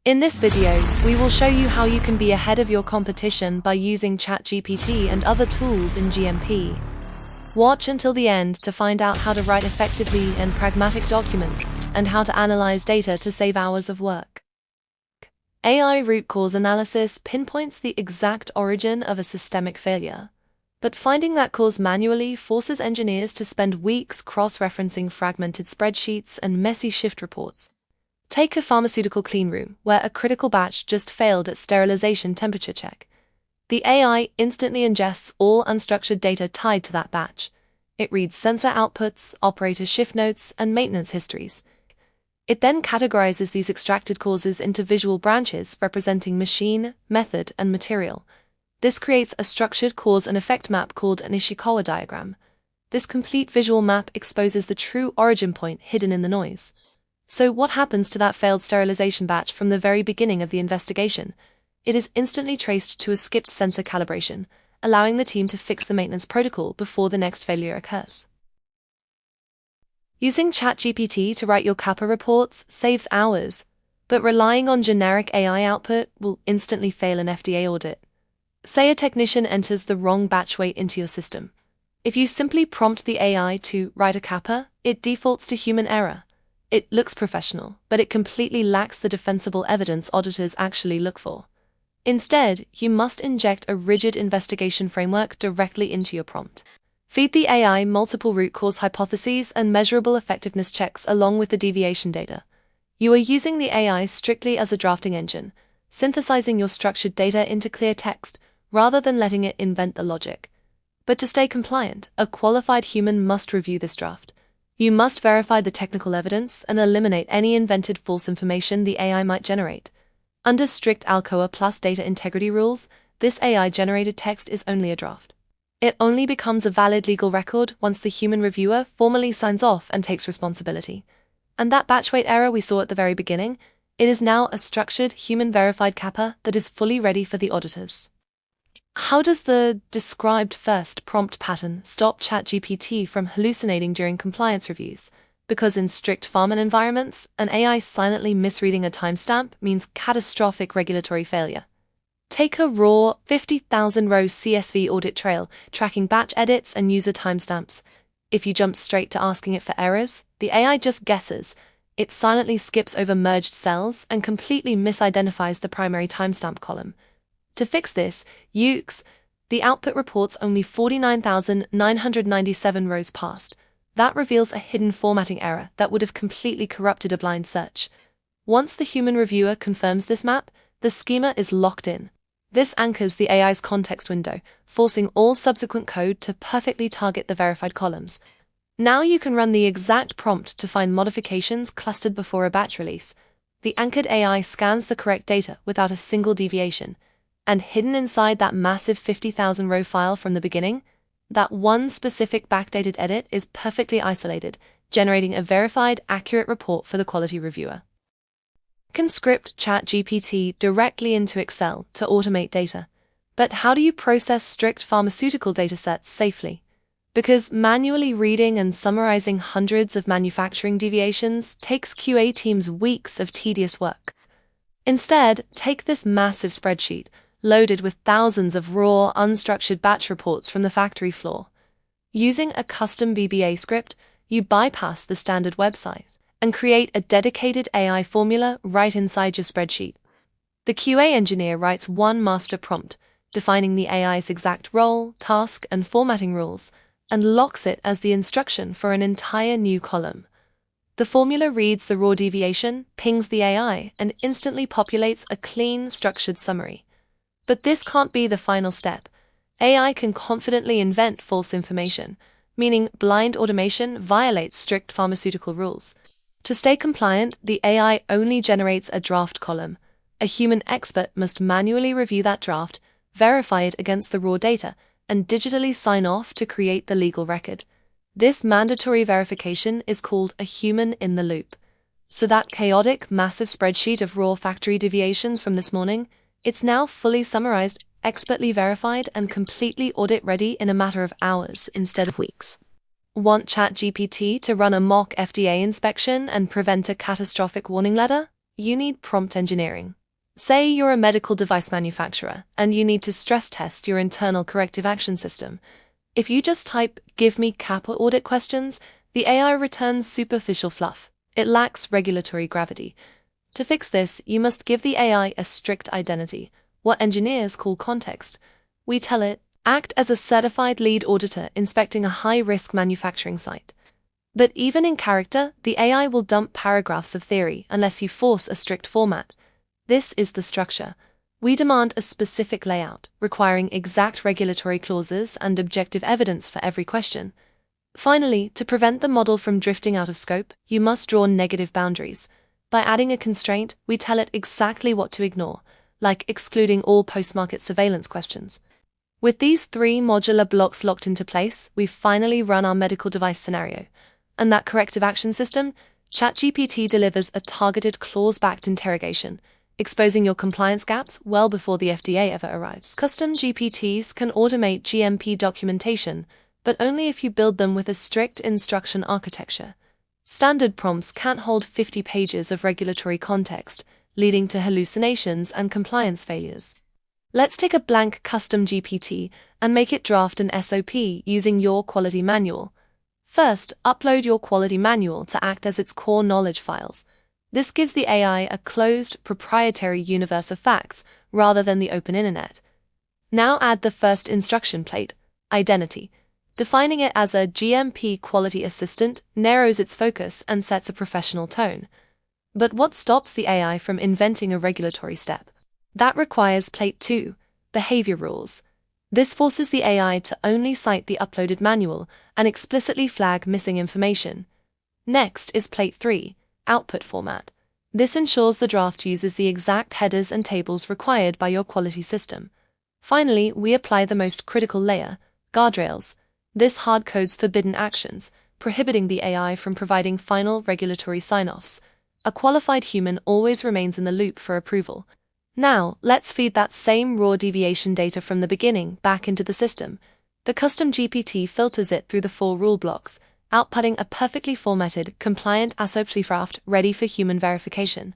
In this video, we will show you how you can be ahead of your competition by using ChatGPT and other tools in GMP. Watch until the end to find out how to write effectively and pragmatic documents, and how to analyze data to save hours of work. AI root cause analysis pinpoints the exact origin of a systemic failure, but finding that cause manually forces engineers to spend weeks cross-referencing fragmented spreadsheets and messy shift reports. Take a pharmaceutical cleanroom, where a critical batch just failed at sterilization temperature check. The AI instantly ingests all unstructured data tied to that batch. It reads sensor outputs, operator shift notes, and maintenance histories. It then categorizes these extracted causes into visual branches representing machine, method, and material. This creates a structured cause and effect map called an Ishikawa diagram. This complete visual map exposes the true origin point hidden in the noise. So what happens to that failed sterilization batch from the very beginning of the investigation? It is instantly traced to a skipped sensor calibration, allowing the team to fix the maintenance protocol before the next failure occurs. Using ChatGPT to write your CAPA reports saves hours, but relying on generic AI output will instantly fail an FDA audit. Say a technician enters the wrong batch weight into your system. If you simply prompt the AI to write a CAPA, it defaults to human error. It looks professional, but it completely lacks the defensible evidence auditors actually look for. Instead, you must inject a rigid investigation framework directly into your prompt. Feed the AI multiple root cause hypotheses and measurable effectiveness checks along with the deviation data. You are using the AI strictly as a drafting engine, synthesizing your structured data into clear text rather than letting it invent the logic. But to stay compliant, a qualified human must review this draft. You must verify the technical evidence and eliminate any invented false information the AI might generate. Under strict Alcoa Plus data integrity rules, this AI-generated text is only a draft. It only becomes a valid legal record once the human reviewer formally signs off and takes responsibility. And that batch weight error we saw at the very beginning, it is now a structured, human-verified CAPA that is fully ready for the auditors. How does the described first prompt pattern stop ChatGPT from hallucinating during compliance reviews? Because in strict pharma environments, an AI silently misreading a timestamp means catastrophic regulatory failure. Take a raw 50,000-row CSV audit trail tracking batch edits and user timestamps. If you jump straight to asking it for errors, the AI just guesses. It silently skips over merged cells and completely misidentifies the primary timestamp column. To fix this, the output reports only 49,997 rows passed. That reveals a hidden formatting error that would have completely corrupted a blind search. Once the human reviewer confirms this map, the schema is locked in. This anchors the AI's context window, forcing all subsequent code to perfectly target the verified columns. Now you can run the exact prompt to find modifications clustered before a batch release. The anchored AI scans the correct data without a single deviation. And hidden inside that massive 50,000-row file from the beginning, that one specific backdated edit is perfectly isolated, generating a verified, accurate report for the quality reviewer. You can script ChatGPT directly into Excel to automate data. But how do you process strict pharmaceutical datasets safely? Because manually reading and summarizing hundreds of manufacturing deviations takes QA teams weeks of tedious work. Instead, take this massive spreadsheet, loaded with thousands of raw, unstructured batch reports from the factory floor. Using a custom VBA script, you bypass the standard website and create a dedicated AI formula right inside your spreadsheet. The QA engineer writes one master prompt, defining the AI's exact role, task, and formatting rules, and locks it as the instruction for an entire new column. The formula reads the raw deviation, pings the AI, and instantly populates a clean, structured summary. But this can't be the final step. AI can confidently invent false information, meaning blind automation violates strict pharmaceutical rules. To stay compliant, the AI only generates a draft column. A human expert must manually review that draft, verify it against the raw data, and digitally sign off to create the legal record. This mandatory verification is called a human in the loop. So that chaotic, massive spreadsheet of raw factory deviations from this morning, it's now fully summarized, expertly verified, and completely audit-ready in a matter of hours instead of weeks. Want ChatGPT to run a mock FDA inspection and prevent a catastrophic warning letter? you need prompt engineering. Say you're a medical device manufacturer and you need to stress test your internal corrective action system. If you just type, "Give me CAPA audit questions," the AI returns superficial fluff. It lacks regulatory gravity. To fix this, you must give the AI a strict identity, what engineers call context. We tell it, act as a certified lead auditor inspecting a high-risk manufacturing site. But even in character, the AI will dump paragraphs of theory unless you force a strict format. This is the structure. We demand a specific layout, requiring exact regulatory clauses and objective evidence for every question. Finally, to prevent the model from drifting out of scope, you must draw negative boundaries. By adding a constraint, we tell it exactly what to ignore, like excluding all post-market surveillance questions. With these 3 modular blocks locked into place, we've finally run our medical device scenario. And that corrective action system, ChatGPT delivers a targeted clause-backed interrogation, exposing your compliance gaps well before the FDA ever arrives. Custom GPTs can automate GMP documentation, but only if you build them with a strict instruction architecture. Standard prompts can't hold 50 pages of regulatory context, leading to hallucinations and compliance failures. Let's take a blank custom GPT and make it draft an SOP using your quality manual. First, upload your quality manual to act as its core knowledge files. This gives the AI a closed, proprietary universe of facts rather than the open internet. Now add the first instruction plate, identity. Defining it as a GMP quality assistant narrows its focus and sets a professional tone. But what stops the AI from inventing a regulatory step? That requires plate 2, behavior rules. This forces the AI to only cite the uploaded manual and explicitly flag missing information. Next is plate 3, output format. This ensures the draft uses the exact headers and tables required by your quality system. Finally, we apply the most critical layer, guardrails. This hard-codes forbidden actions, prohibiting the AI from providing final regulatory sign-offs. A qualified human always remains in the loop for approval. Now, let's feed that same raw deviation data from the beginning back into the system. The custom GPT filters it through the 4 rule blocks, outputting a perfectly formatted, compliant SOP draft ready for human verification.